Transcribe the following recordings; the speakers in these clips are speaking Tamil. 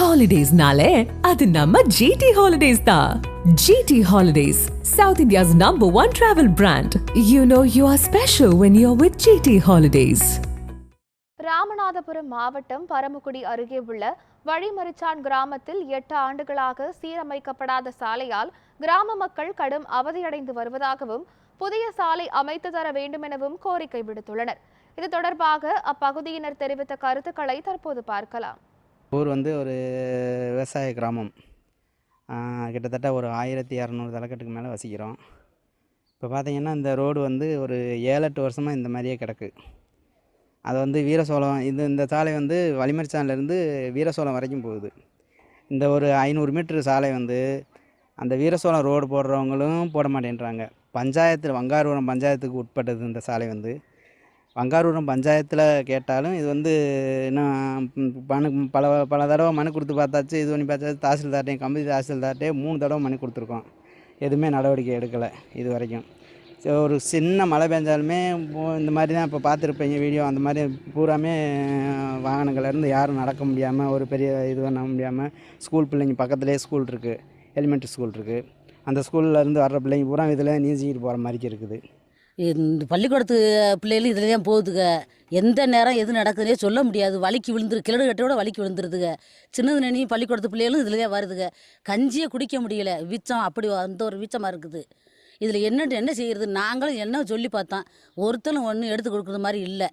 Holidays-nale, adu namma GT Holidays da. GT Holidays, South India's #1 travel brand. You know you are special when you're with GT Holidays. Ramanathapuram மாவட்டம் பரமக்குடி அருகே உள்ள வழிமரிச்சான் கிராமத்தில் 8 ஆண்டுகளாக சீரமைக்கப்படாத சாலையால் கிராம மக்கள் கடும் அவதியடைந்து வருவதாகவும் புதிய சாலை அமைத்து தர வேண்டும் எனவும் கோரிக்கை விடுத்துள்ளனர். இது தொடர்பாக அப்பகுதியினர் தெரிவித்த கருத்துக்களை தற்போது பார்க்கலாம். ஊர் ஒரு விவசாய கிராமம். கிட்டத்தட்ட ஒரு 1200 தலைக்கட்டுக்கு மேலே வசிக்கிறோம். இப்போ பார்த்திங்கன்னா இந்த ரோடு ஒரு 7-8 வருஷமாக இந்த மாதிரியே கிடக்கு. அது வீரசோளம் இந்த சாலை வழிமரிச்சான்லேருந்து வீரசோளம் வரைக்கும் போகுது. இந்த ஒரு 500 மீட்ரு சாலை அந்த வீரசோளம் ரோடு போடுறவங்களும் போட மாட்டேன்றாங்க. பஞ்சாயத்தில் வங்காரூரம் பஞ்சாயத்துக்கு உட்பட்டது இந்த சாலை. வங்காரூரம் பஞ்சாயத்தில் கேட்டாலும் இது இன்னும் பல தடவை மனு கொடுத்து பார்த்தாச்சு. இது பண்ணி பார்த்தாச்சு. தாசில்தார்ட்டையும் கம்பி தாசில்தார்ட்டையே 3 தடவை மனு கொடுத்துருக்கோம். எதுவுமே நடவடிக்கை எடுக்கலை இது வரைக்கும். ஒரு சின்ன மழை பெஞ்சாலுமே இந்த மாதிரி தான் இப்போ பார்த்துருப்பீங்க வீடியோ. அந்த மாதிரி பூராமே வாகனங்கள்லேருந்து யாரும் நடக்க முடியாமல் ஒரு பெரிய இது பண்ண முடியாமல் ஸ்கூல் பிள்ளைங்க பக்கத்துலேயே ஸ்கூல் இருக்குது, எலிமெண்ட்ரி ஸ்கூல் இருக்குது. அந்த ஸ்கூல்லேருந்து வர்ற பிள்ளைங்க பூரா இதில் நீஞ்சிக்கிட்டு போகிற மாதிரி இருக்குது. இந்த பள்ளிக்கூடத்து பிள்ளைகளும் இதில் தான் போகுதுங்க. எந்த நேரம் எது நடக்குதுன்னே சொல்ல முடியாது. வலிக்கு விழுந்துரு கிழடு கட்டையோட வலிக்கு விழுந்துருதுங்க. சின்னது நினைவு பள்ளிக்கூடத்து பிள்ளைகளும் இதில் தான் வருதுங்க. கஞ்சியை குடிக்க முடியல, வீச்சம் அப்படி அந்த ஒரு வீச்சமாக இருக்குது. இதில் என்ன செய்கிறது? நாங்களும் என்ன சொல்லி பார்த்தோம், ஒருத்தரும் ஒன்றும் எடுத்து கொடுக்குற மாதிரி இல்லை.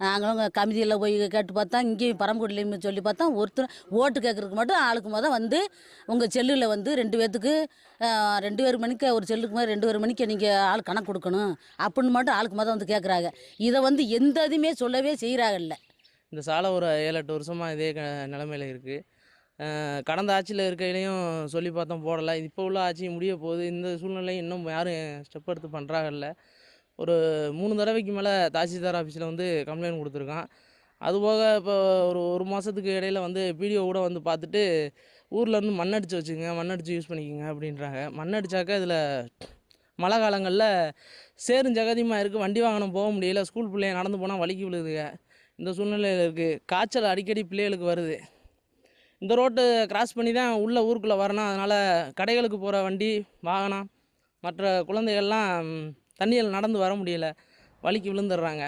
நாங்களும் கமிதியில் போய் கேட்டு பார்த்தா, இங்கேயும் பரம்புக்குடிலையும் சொல்லி பார்த்தா, ஒருத்தர் ஓட்டு கேட்குறதுக்கு மட்டும் ஆளுக்கு உங்கள் செல்லில் 2 பேர்த்துக்கு 2 பேர் மணிக்கு ஒரு செல்லுக்கு மாதிரி 2 பேர் மணிக்கு நீங்கள் ஆள் கணக்கு கொடுக்கணும் அப்படின்னு மட்டும் ஆளுக்கு கேட்குறாங்க. இதை எந்த இதுவுமே சொல்லவே செய்கிறாங்கல்ல. இந்த சாலை ஒரு 7-8 வருஷமாக இதே நிலமையில் இருக்குது. கடந்த ஆட்சியில் இருக்கையிலையும் சொல்லி பார்த்தோம், போடலை. இப்போ உள்ள ஆட்சி முடிய போகுது. இந்த சூழ்நிலையும் இன்னும் யாரும் ஸ்டெப் எடுத்து பண்ணுறாங்கல்ல. ஒரு 3 தடவைக்கு மேலே தாசில்தார் ஆஃபீஸில் கம்ப்ளைண்ட் கொடுத்துருக்கான். அதுபோக இப்போ ஒரு மாதத்துக்கு இடையில் பிடிஓ கூட பார்த்துட்டு ஊரில் மண்ணடிச்சு வச்சுங்க, மண்ணடிச்சு யூஸ் பண்ணிக்கோங்க அப்படின்றாங்க. மண்ணடிச்சாக்கா இதில் மழை காலங்களில் சேரும் ஜகதியமாக இருக்குது. வண்டி வாகனம் போக முடியல. ஸ்கூல் பிள்ளைங்க நடந்து போனால் வலிக்கு விழுதுங்க. இந்த சூழ்நிலையில் இருக்குது. காய்ச்சல் அடிக்கடி பிள்ளைகளுக்கு வருது. இந்த ரோட்டை கிராஸ் பண்ணி தான் உள்ள ஊருக்குள்ளே வரணும். அதனால் கடைகளுக்கு போகிற வண்டி வாகனம் மற்ற குழந்தைகள்லாம் தண்ணியில் நடந்து வர முடியல, வலிக்கு விழுந்துடுறாங்க.